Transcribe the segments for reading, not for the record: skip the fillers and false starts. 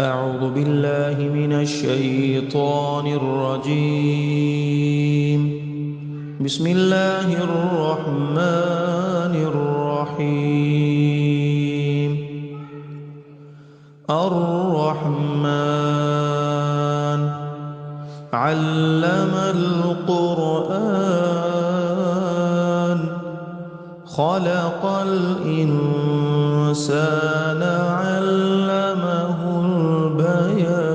أعوذ بالله من الشيطان الرجيم. بسم الله الرحمن الرحيم. الرحمن علم القرآن خلق الإنسان علمه البيان.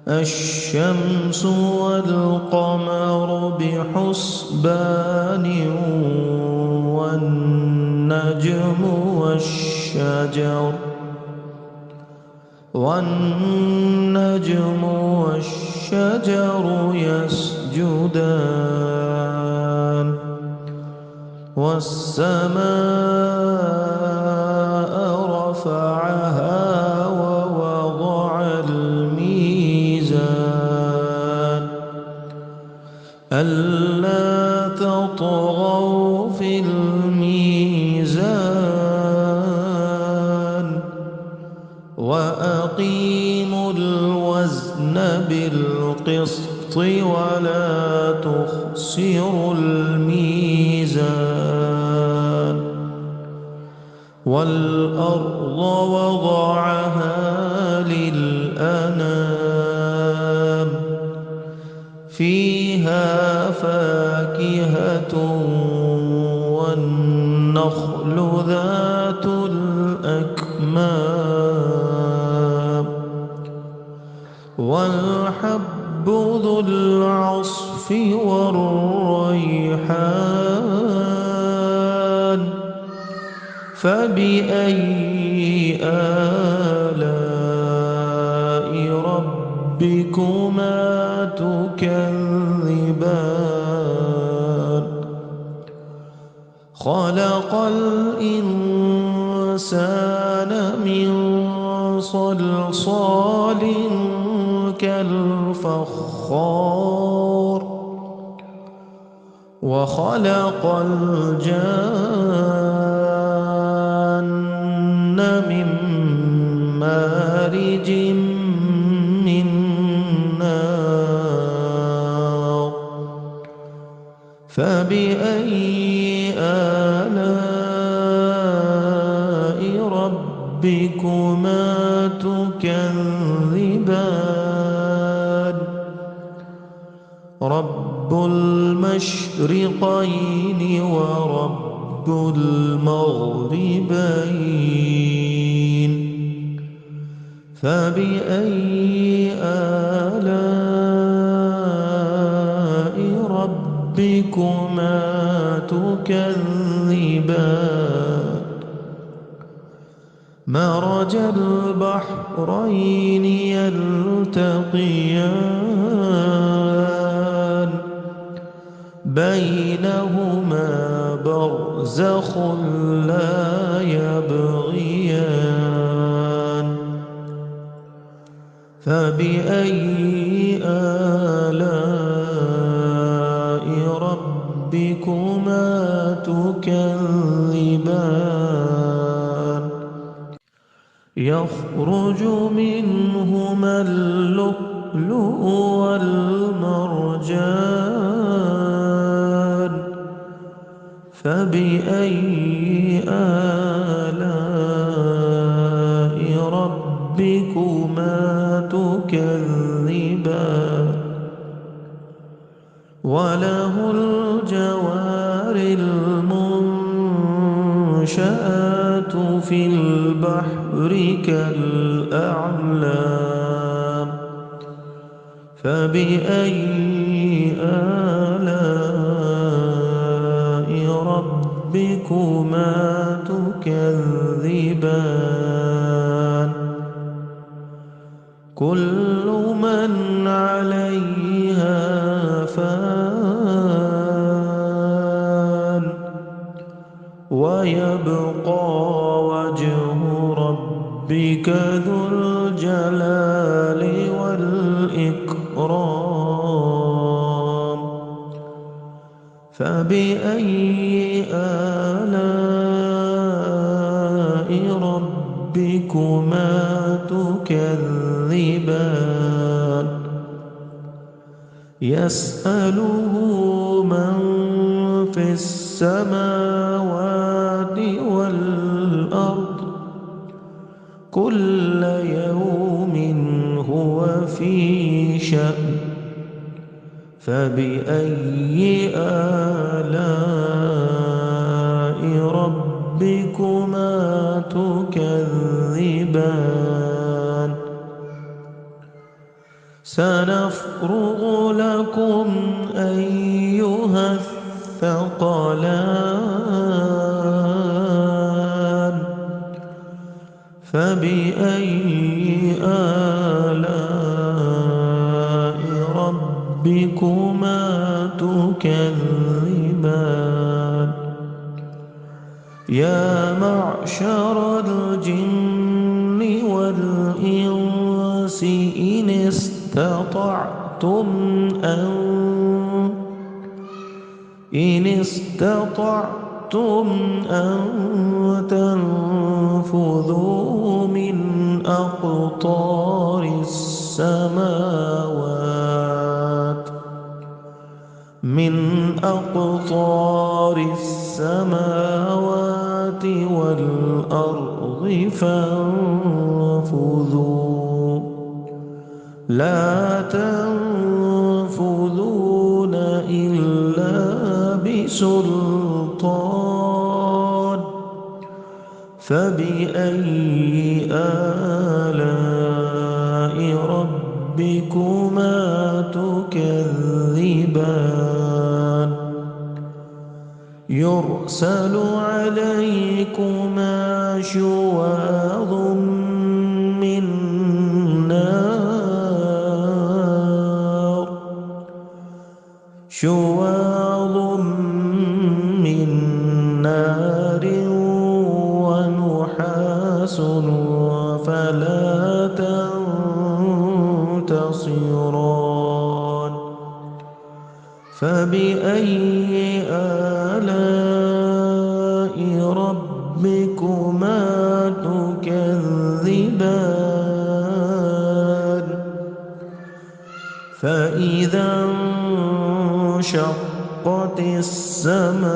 الشمس والقمر بحسبان والنجم والشجر يسجدان. والسماء رفعها ووضع الميزان ألا تطغوا في الميزان وأقيموا الوزن بالقسط ولا تخسروا الميزان. والأرض وضعها للأنام فيها فاكهة والنخل ذات الأكمام والحب ذو العصف والريحان. فبأي آلاء ربكما تكذبان؟ خلق الإنسان من صلصال كالفخار وخلق الجان من مارج من نار. فبأي آلاء ربكما تكذبان؟ رب المشرقين ورب المغربين. فبأي آلاء ربكما تكذبان؟ مرج البحرين يلتقيان بينهما برزخ لا يبغيان. فبأي آلاء ربكما تكذبان؟ يخرج منهما اللؤلؤ والمرجان. فبأي آلاء ربكما تكذبان؟ وله الجوار المنشآت في البحر كالأعلام. فبأي آلاء ربكما تكذبان؟ كل من عليها فان ويبقى وجه ربك ذو الجلال والإكرام. فبأي آلاء ربكما تكذبان يسأله من في السماوات والأرض كل يوم هو في شأن فبأي آلاء ربكما تكذبان سنفرغ لكم أيها الثقلان فبأي آلاء ربكما تكذبان يا معشر الجن والإنس إن استطعتم أن تنفذوا من أقطار السماوات والأرض فانفذوا لا تنفذون إلا بسلطان فبأي آلاء ربكما تكذبان يرسل عليكما شواظ من نار ونحاس فلا تنتصران فبأي آلاء ربكما تكذبان فإذا انشقت السماء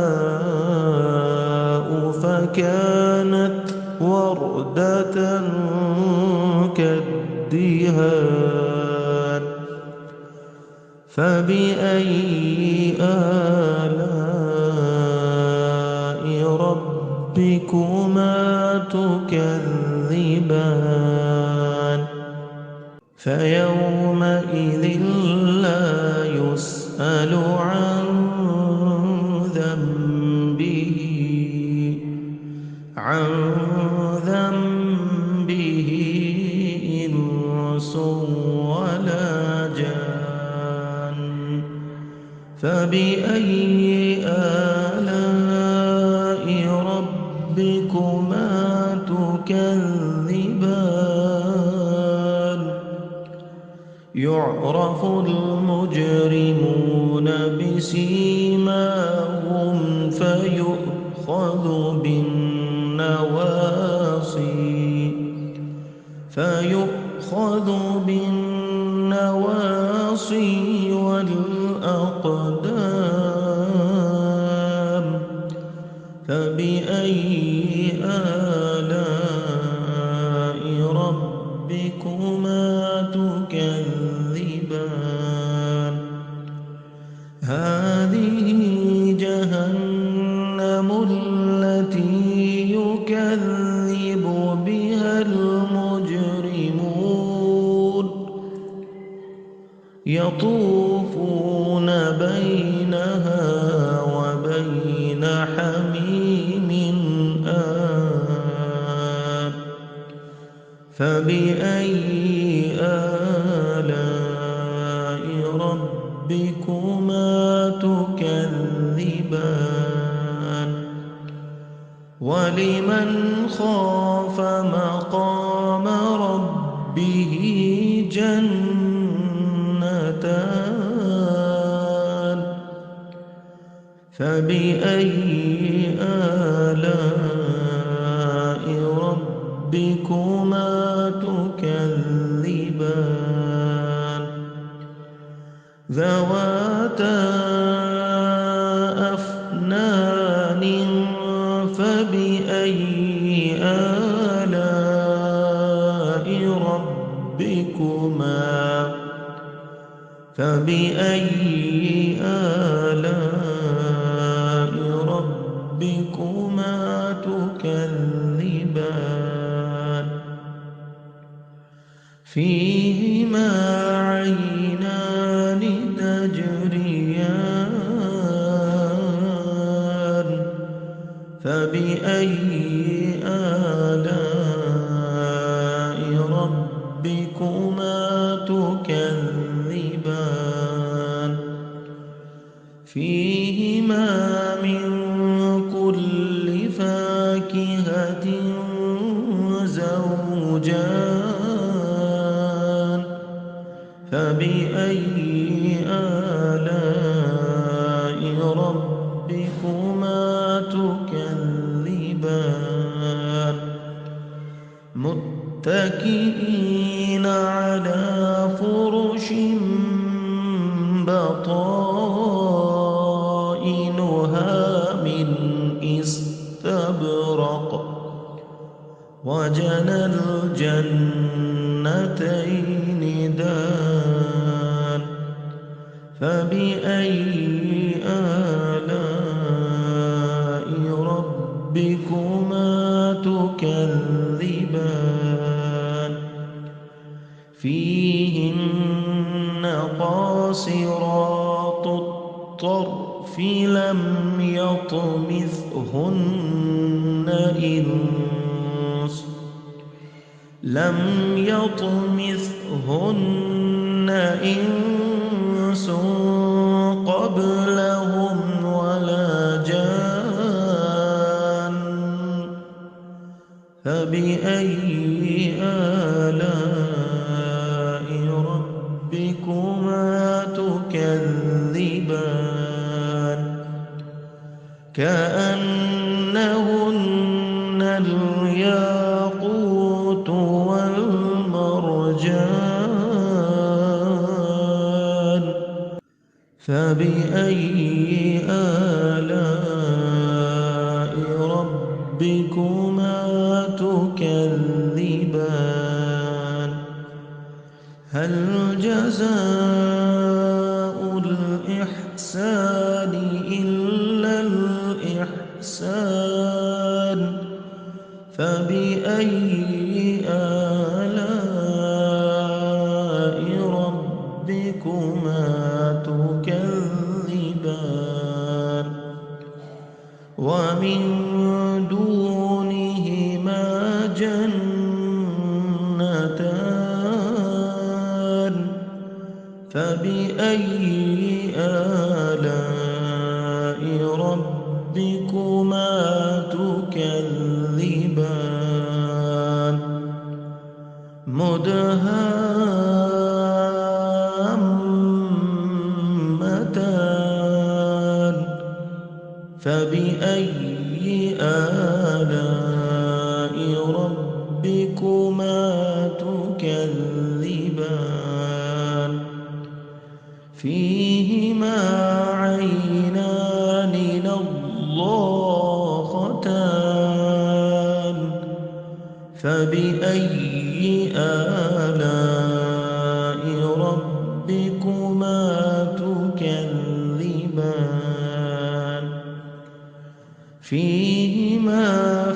فكانت وردة كالدهان فبأي آلاء ربكما تكذبان فيومئذ لا يسأل عن ذنبه إنس ولا جان فبأي آلاء ربكما تكذبان يعرف المجرمون بسيماهم فيؤخذ بالنواصي والأقدام فبأي آلاء ربكما تكذبان هذه جهنم التي يكذب بها المجرمون يطوفون بينها وبين حميم آن فبأي آلاء ربكما تكذبان ولمن خاف مقام ربه جنتان فبأي آلاء ربكما فبأي آلاء ربكما تكذبان فيهما عينان تجريان فبأي آلاء ربكما تكذبان فيهما من كل فاكهة زوجان فبأي آلاء ربكما تكذبان متكئين على فرش بطائنها من استبرق وجنى الجنتين دان فبأي آلاء ربكما تكذبان فيهن قاصرات الطرف لم يطمثهن إنس قبلهم ولا جان فبأي آلاء ربكما تكذبان كأنهن الياقوت والمرجان فبأي آلاء ربكما تكذبان هل جزاء الإحسان إلا الإحسان فبأي آلاء ربكما تكذبان ومن دونهما جنتان فبأي آلاء ربكما تكذبان مدهامتان فبأي آلاء ربكما تكذبان فيهما عينان نضاختان فبأي آلاء ربكما تكذبان فيهما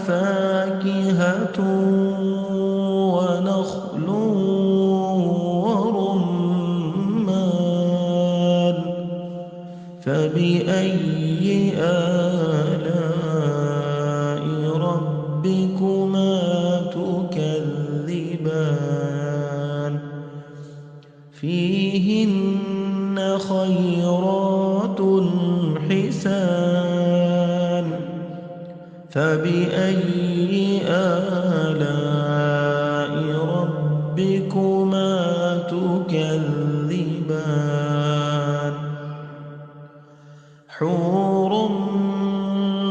فاكهة ونخل ورمان فبأي آلاء ربكما تكذبان فيهن خيرات حسان فبأي آلاء ربكما تكذبان حور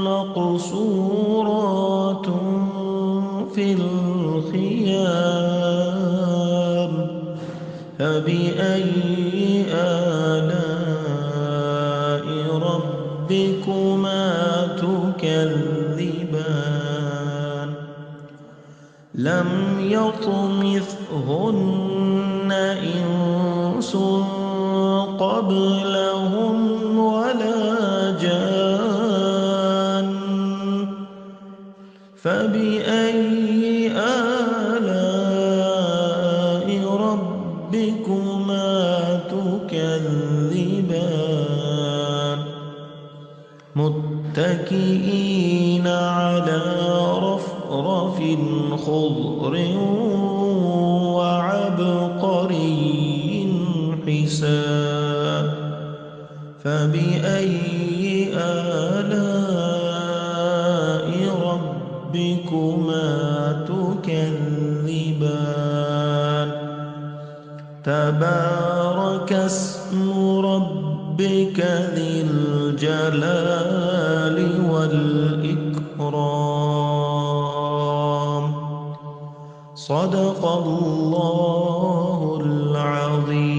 مقصورات في الخيام فبأي آلاء ربكما تكذبان لم يطمثهن إنس قبلهم ولا جان فبأي آلاء ربكما تكذبان متكئين على رفرف خضر وعبقري حسان فبأي آلاء ربكما تكذبان تبارك اسم ربك ذي الجلال والإكرام صدق الله العظيم.